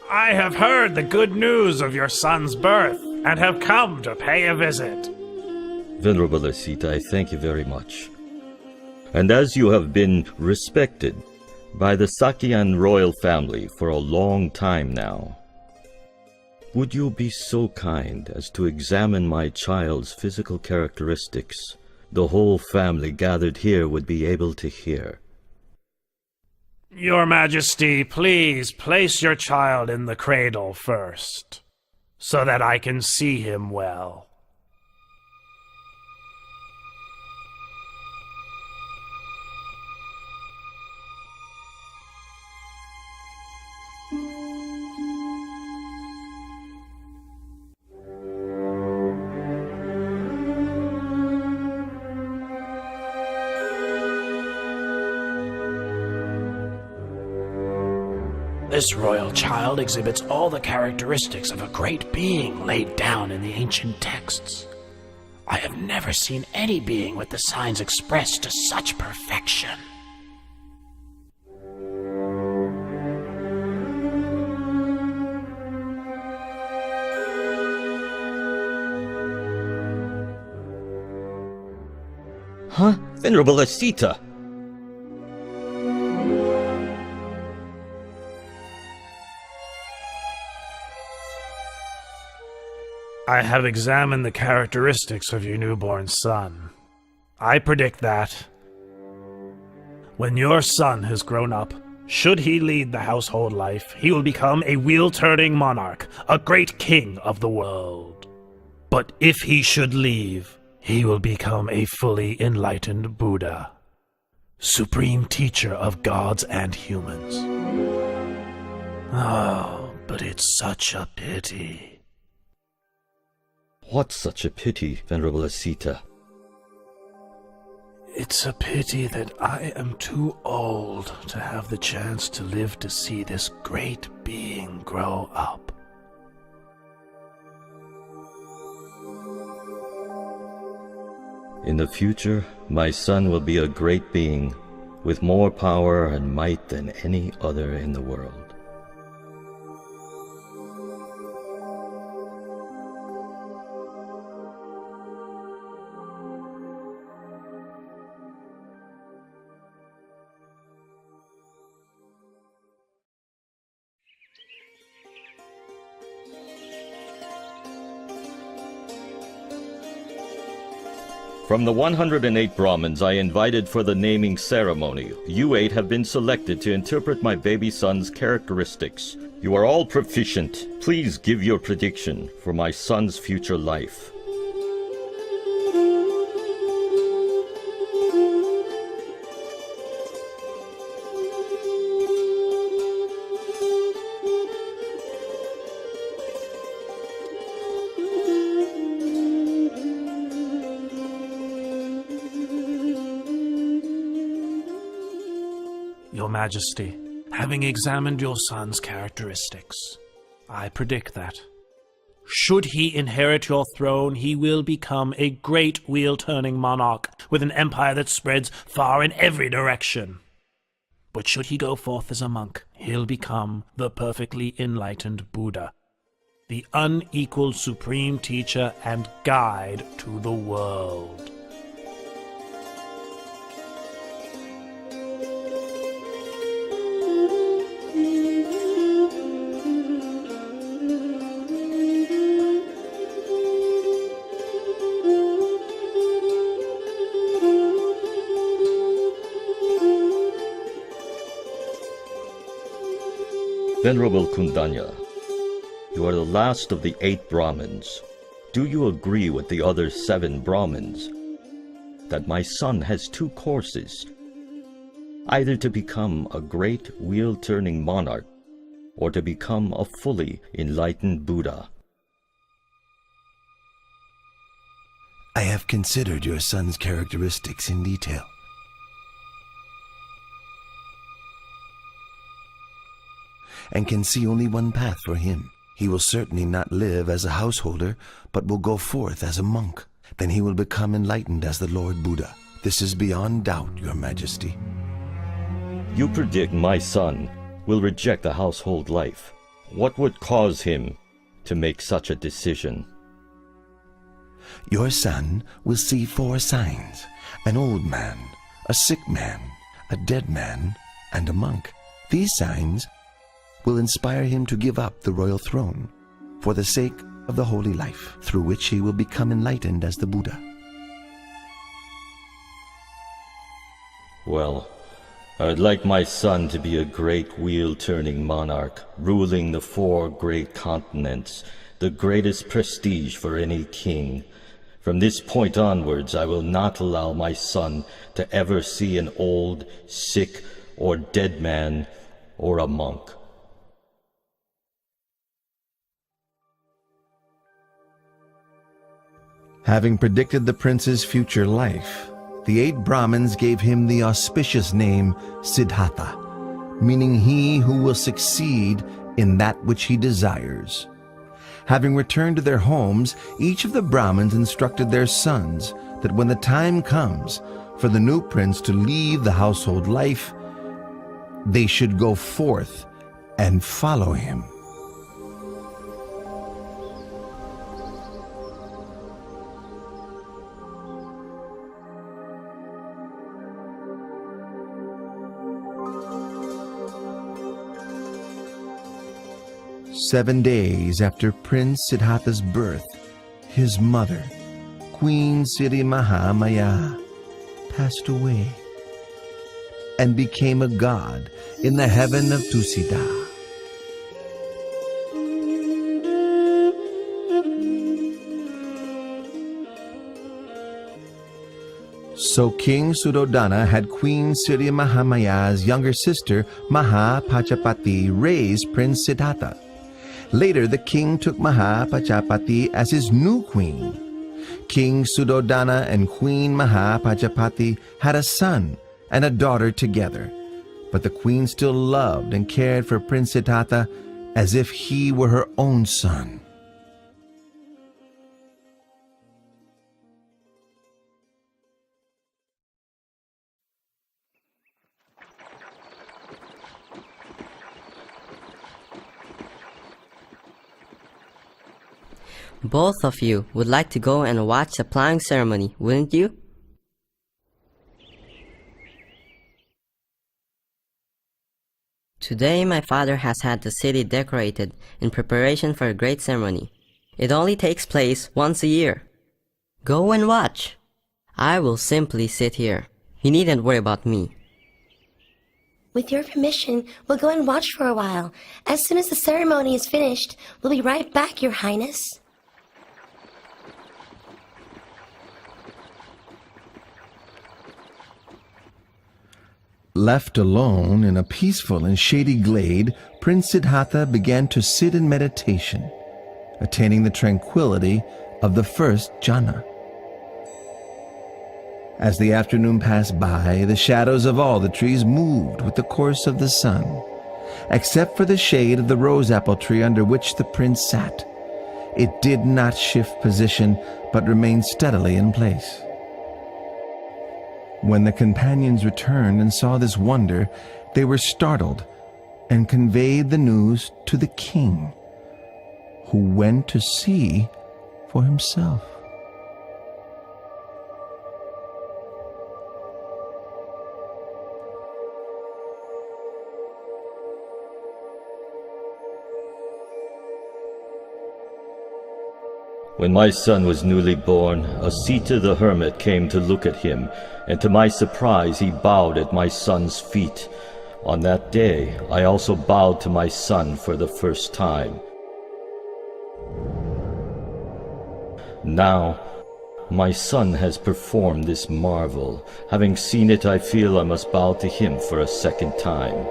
I have heard the good news of your son's birth, and have come to pay a visit. Venerable Asita, I thank you very much. And as you have been respected by the Sakyan royal family for a long time now, would you be so kind as to examine my child's physical characteristics? The whole family gathered here would be able to hear. Your Majesty, please place your child in the cradle first, so that I can see him well. This royal child exhibits all the characteristics of a great being laid down in the ancient texts. I have never seen any being with the signs expressed to such perfection. Huh? Venerable Asita! I have examined the characteristics of your newborn son. I predict that when your son has grown up, should he lead the household life, he will become a wheel-turning monarch, a great king of the world. But if he should leave, he will become a fully enlightened Buddha, supreme teacher of gods and humans. Oh, but it's such a pity. What's such a pity, Venerable Asita? It's a pity that I am too old to have the chance to live to see this great being grow up. In the future, my son will be a great being with more power and might than any other in the world. From the 108 Brahmins I invited for the naming ceremony, you 8 have been selected to interpret my baby son's characteristics. You are all proficient. Please give your prediction for my son's future life. Your Majesty, having examined your son's characteristics, I predict that, should he inherit your throne, he will become a great wheel-turning monarch with an empire that spreads far in every direction. But should he go forth as a monk, he'll become the perfectly enlightened Buddha, the unequaled supreme teacher and guide to the world. Venerable Kundanya, you are the last of the 8 Brahmins. Do you agree with the other 7 Brahmins that my son has 2 courses, either to become a great wheel-turning monarch or to become a fully enlightened Buddha? I have considered your son's characteristics in detail. And can see only one path for him. He will certainly not live as a householder, but will go forth as a monk. Then he will become enlightened as the Lord Buddha. This is beyond doubt, Your Majesty. You predict my son will reject the household life What would cause him to make such a decision? Your son will see 4 signs: an old man, a sick man, a dead man, and a monk. These signs will inspire him to give up the royal throne for the sake of the holy life, through which he will become enlightened as the Buddha. Well, I'd like my son to be a great wheel-turning monarch, ruling the 4 great continents, the greatest prestige for any king. From this point onwards, I will not allow my son to ever see an old, sick, or dead man, or a monk. Having predicted the prince's future life, the 8 Brahmins gave him the auspicious name Siddhartha, meaning he who will succeed in that which he desires. Having returned to their homes, each of the Brahmins instructed their sons that when the time comes for the new prince to leave the household life, they should go forth and follow him. Seven days after Prince Siddhartha's birth, his mother, Queen Siri Mahamaya, passed away and became a god in the heaven of Tusida. So King Suddhodhana had Queen Siri Mahamaya's younger sister Mahapajapati raise Prince Siddhartha. Later, the king took Mahapajapati as his new queen. King Suddhodhana and Queen Mahapajapati had a son and a daughter together, but the queen still loved and cared for Prince Siddhartha as if he were her own son. Both of you would like to go and watch the plowing ceremony, wouldn't you? Today my father has had the city decorated in preparation for a great ceremony. It only takes place once a year. Go and watch. I will simply sit here. You needn't worry about me. With your permission, we'll go and watch for a while. As soon as the ceremony is finished, we'll be right back, Your Highness. Left alone in a peaceful and shady glade, Prince Siddhartha began to sit in meditation, attaining the tranquility of the first jhana. As the afternoon passed by, the shadows of all the trees moved with the course of the sun, except for the shade of the rose apple tree under which the prince sat. It did not shift position, but remained steadily in place. When the companions returned and saw this wonder, they were startled and conveyed the news to the king, who went to see for himself. When my son was newly born, Asita the hermit came to look at him, and to my surprise he bowed at my son's feet. On that day, I also bowed to my son for the first time. Now, my son has performed this marvel. Having seen it, I feel I must bow to him for a second time.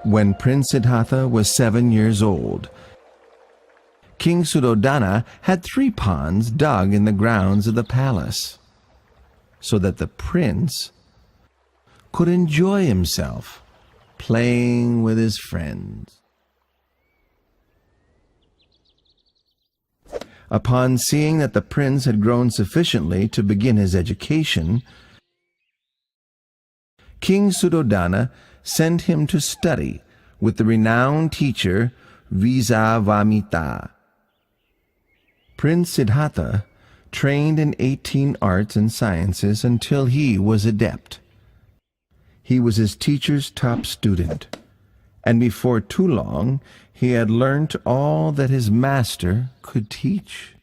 When Prince Siddhartha was 7 years old, King Suddhodhana had 3 ponds dug in the grounds of the palace, so that the prince could enjoy himself playing with his friends. Upon seeing that the prince had grown sufficiently to begin his education, King Suddhodhana sent him to study with the renowned teacher Vamita. Prince Siddhartha trained in 18 arts and sciences until he was adept. He was his teacher's top student, and before too long he had learnt all that his master could teach.